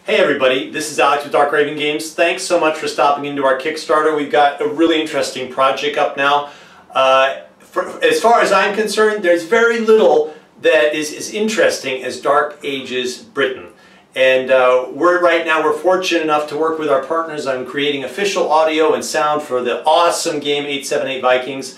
Hey everybody, this is Alex with Dark Raven Games. Thanks so much for stopping into our Kickstarter. We've got a really interesting project up now. As far as I'm concerned, there's very little that is as interesting as Dark Ages Britain. And right now we're fortunate enough to work with our partners on creating official audio and sound for the awesome game 878 Vikings.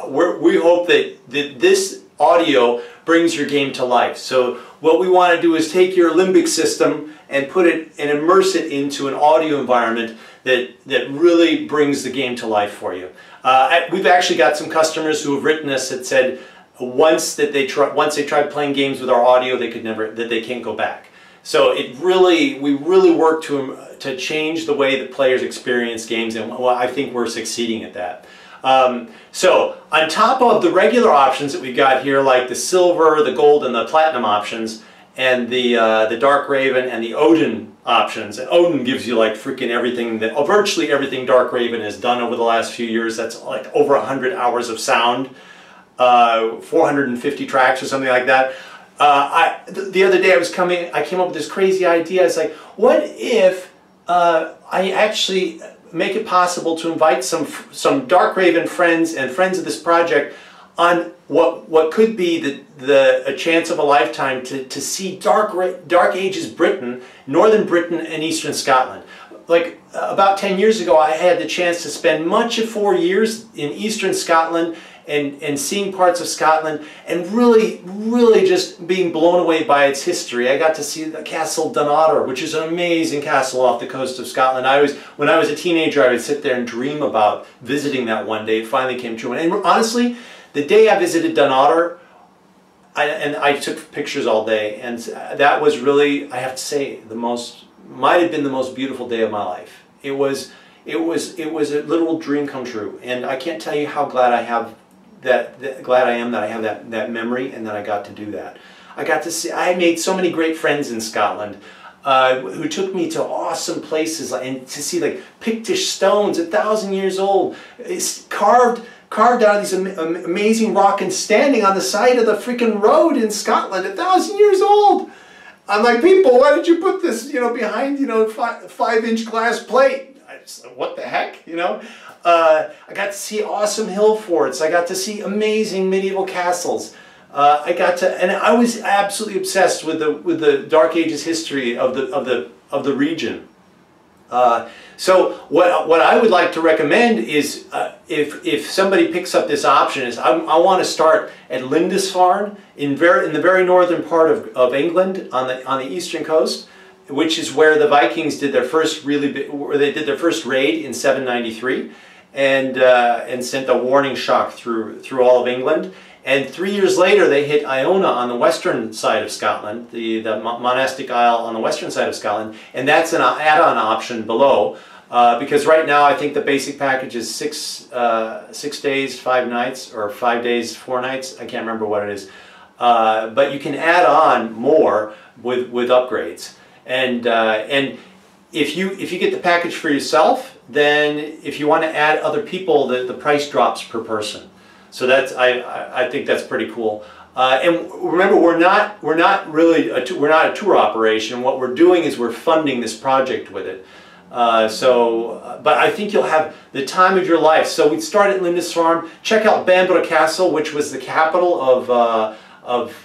We hope that this audio brings your game to life. So what we want to do is take your limbic system and put it and immerse it into an audio environment that really brings the game to life for you. We've actually got some customers who have written us that said once they tried playing games with our audio, they can't go back. So we really work to change the way that players experience games, and I think we're succeeding at that. So on top of the regular options that we've got here, like the silver, the gold, and the platinum options, and the Dark Raven and the Odin options, and Odin gives you like freaking everything virtually everything Dark Raven has done over the last few years. That's like over 100 hours of sound, 450 tracks or something like that. The other day I came up with this crazy idea. It's like, what if I actually make it possible to invite some Dark Raven friends and friends of this project on what could be a chance of a lifetime to see Dark Ages Britain, Northern Britain and Eastern Scotland. Like about 10 years ago, I had the chance to spend much of 4 years in Eastern Scotland and seeing parts of Scotland and really just being blown away by its history. I got to see the Castle Dunnottar, which is an amazing castle off the coast of Scotland. When I was a teenager, I would sit there and dream about visiting that one day. It finally came true. And honestly, the day I visited Dunnottar, I took pictures all day, and that was really, I have to say, might have been the most beautiful day of my life. It was a literal dream come true, and I can't tell you how glad I am that I have that memory and that I got to do that. I made so many great friends in Scotland who took me to awesome places and to see like Pictish stones 1,000 years old. It's carved out of these amazing rock and standing on the side of the freaking road in Scotland, 1,000 years old. I'm like, people, why did you put this, behind, 5-inch glass plate? I just, what the heck, I got to see awesome hill forts. I got to see amazing medieval castles. And I was absolutely obsessed with the Dark Ages history of the region. So what I would like to recommend is if somebody picks up this option is I want to start at Lindisfarne in the very northern part of England on the eastern coast, which is where the Vikings did their first raid in 793 and sent a warning shock through all of England. And 3 years later, they hit Iona on the western side of Scotland, the monastic isle on the western side of Scotland, and that's an add-on option below, because right now I think the basic package is 6 days, 5 nights, or 5 days, 4 nights. I can't remember what it is, but you can add on more with upgrades. And if you get the package for yourself, then if you want to add other people, the price drops per person. So I think that's pretty cool. And remember, we're not a tour operation. What we're doing is we're funding this project with it. But I think you'll have the time of your life. So we'd start at Lindisfarne. Check out Bamborough Castle, which was the capital of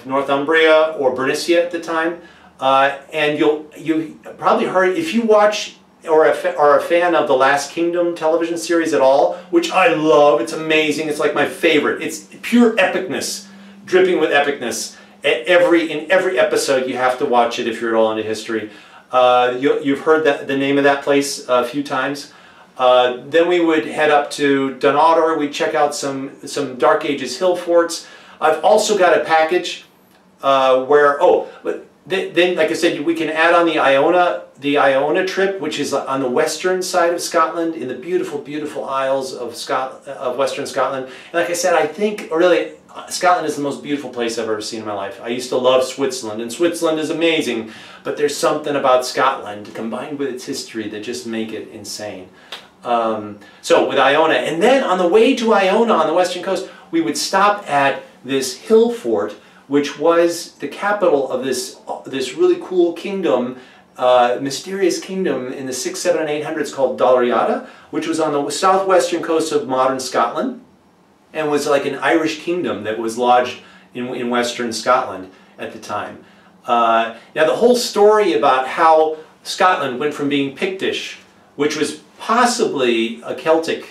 Northumbria or Bernicia at the time. And you probably heard, if you watch or are a fan of the Last Kingdom television series at all, which I love, it's amazing, it's like my favorite. It's pure epicness, dripping with epicness. In every episode you have to watch it if you're at all into history. You've heard the name of that place a few times. Then we would head up to Dunnottar. We'd check out some Dark Ages hill forts. I've also got a package then, like I said, we can add on the Iona trip, which is on the western side of Scotland, in the beautiful, beautiful Isles of Western Scotland. And like I said, I think really Scotland is the most beautiful place I've ever seen in my life. I used to love Switzerland, and Switzerland is amazing, but there's something about Scotland combined with its history that just make it insane. So with Iona, and then on the way to Iona on the western coast, we would stop at this hill fort which was the capital of this really cool kingdom, mysterious kingdom in the 600s, 700s, and 800s called Dalriada, which was on the southwestern coast of modern Scotland, and was like an Irish kingdom that was lodged in western Scotland at the time. Now the whole story about how Scotland went from being Pictish, which was possibly a Celtic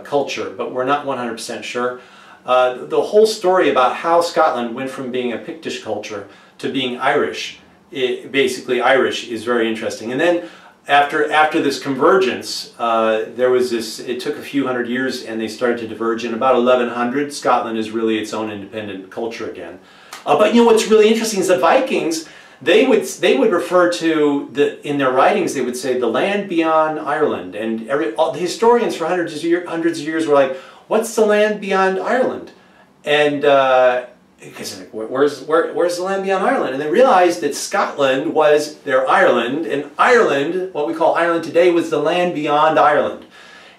culture, but we're not 100% sure. The whole story about how Scotland went from being a Pictish culture to being Irish, basically Irish, is very interesting. And then after this convergence, there was this, it took a few hundred years and they started to diverge. In about 1100, Scotland is really its own independent culture again. But you know what's really interesting is the Vikings, they would refer to, in their writings, they would say the land beyond Ireland. And all the historians for hundreds of years were like, what's the land beyond Ireland? And because like, where's the land beyond Ireland? And they realized that Scotland was their Ireland, and Ireland, what we call Ireland today, was the land beyond Ireland.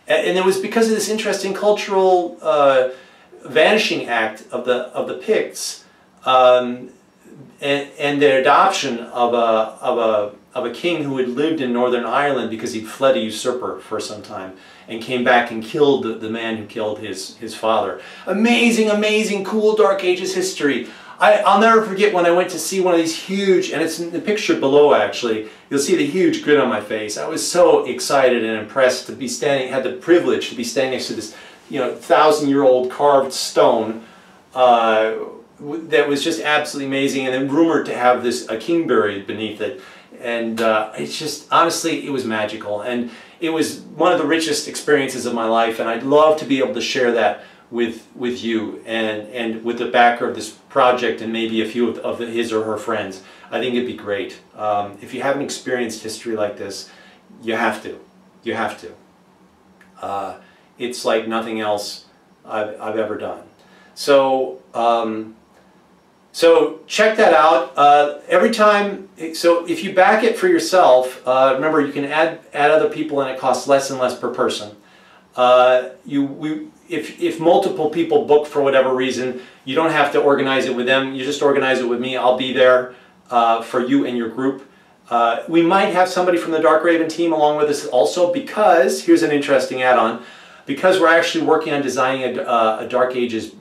And it was because of this interesting cultural vanishing act of the Picts, and their adoption of a king who had lived in Northern Ireland because he'd fled a usurper for some time and came back and killed the man who killed his father. Amazing, amazing, cool Dark Ages history. I'll never forget when I went to see one of these huge, and it's in the picture below actually, you'll see the huge grin on my face. I was so excited and impressed to be standing, had the privilege to be standing next to this, you know, 1,000-year-old carved stone that was just absolutely amazing, and then rumored to have a king buried beneath it. And it's just, honestly, it was magical. And it was one of the richest experiences of my life, and I'd love to be able to share that with you and with the backer of this project and maybe a few of his or her friends. I think it'd be great. If you haven't experienced history like this, you have to. You have to. It's like nothing else I've ever done. So, so check that out. Every time, so if you back it for yourself, remember you can add other people and it costs less and less per person. If multiple people book for whatever reason, you don't have to organize it with them. You just organize it with me. I'll be there for you and your group. We might have somebody from the Dark Raven team along with us also, because here's an interesting add-on. Because we're actually working on designing a Dark Ages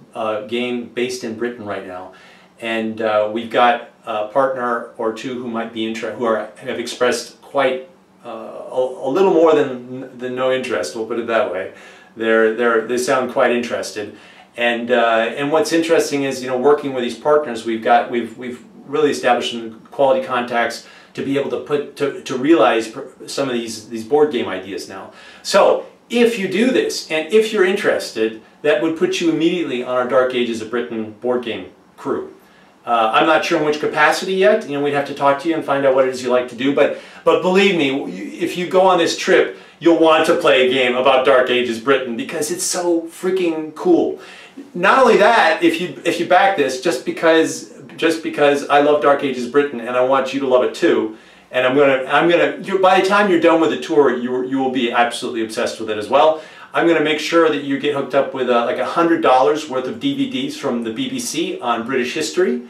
game based in Britain right now. And we've got a partner or two who might be interested, have expressed quite a little more than no interest. We'll put it that way. They sound quite interested. And what's interesting is, you know, working with these partners, we've really established some quality contacts to be able to realize some of these board game ideas now. So if you do this, and if you're interested, that would put you immediately on our Dark Ages of Britain board game crew. I'm not sure in which capacity yet. You know, we'd have to talk to you and find out what it is you like to do. But believe me, if you go on this trip, you'll want to play a game about Dark Ages Britain because it's so freaking cool. Not only that, if you back this, just because I love Dark Ages Britain and I want you to love it too, and by the time you're done with the tour, you will be absolutely obsessed with it as well. I'm going to make sure that you get hooked up with like $100 worth of DVDs from the BBC on British history.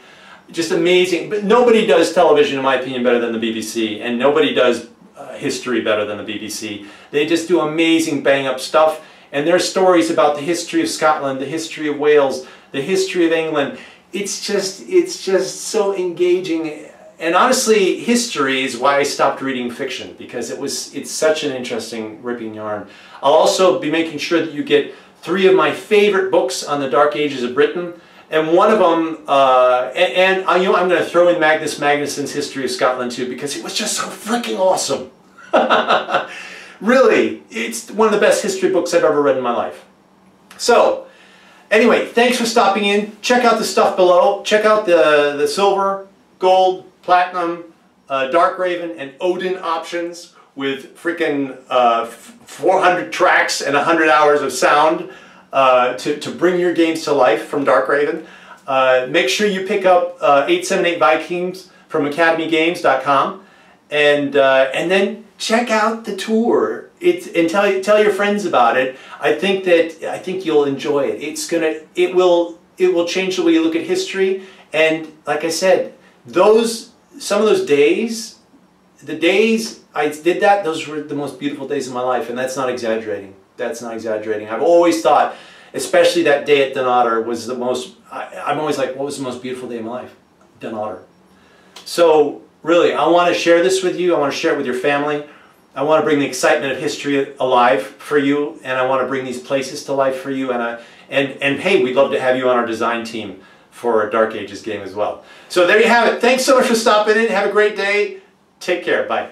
Just amazing. But nobody does television, in my opinion, better than the BBC, and nobody does history better than the BBC. They just do amazing bang-up stuff, and their stories about the history of Scotland, the history of Wales, the history of England. It's just so engaging. And honestly, history is why I stopped reading fiction, because it's such an interesting, ripping yarn. I'll also be making sure that you get 3 of my favorite books on the Dark Ages of Britain, and one of them, you know, I'm going to throw in Magnus Magnuson's History of Scotland too, because it was just so freaking awesome. Really, it's one of the best history books I've ever read in my life. So, anyway, thanks for stopping in. Check out the stuff below. Check out the silver, gold, platinum, Dark Raven, and Odin options with freaking 400 tracks and 100 hours of sound to bring your games to life from Dark Raven. Make sure you pick up 878 Vikings from academygames.com, and then check out the tour. And tell your friends about it. I think you'll enjoy it. It will change the way you look at history, And like I said, some of those days, the days I did that, those were the most beautiful days of my life, and that's not exaggerating. That's not exaggerating. I've always thought, especially that day at Dunnottar was the most, I'm always like, what was the most beautiful day of my life? Dunnottar. So really, I want to share this with you. I want to share it with your family. I want to bring the excitement of history alive for you, and I want to bring these places to life for you. And hey, we'd love to have you on our design team for a Dark Ages game as well. So there you have it. Thanks so much for stopping in. Have a great day. Take care. Bye.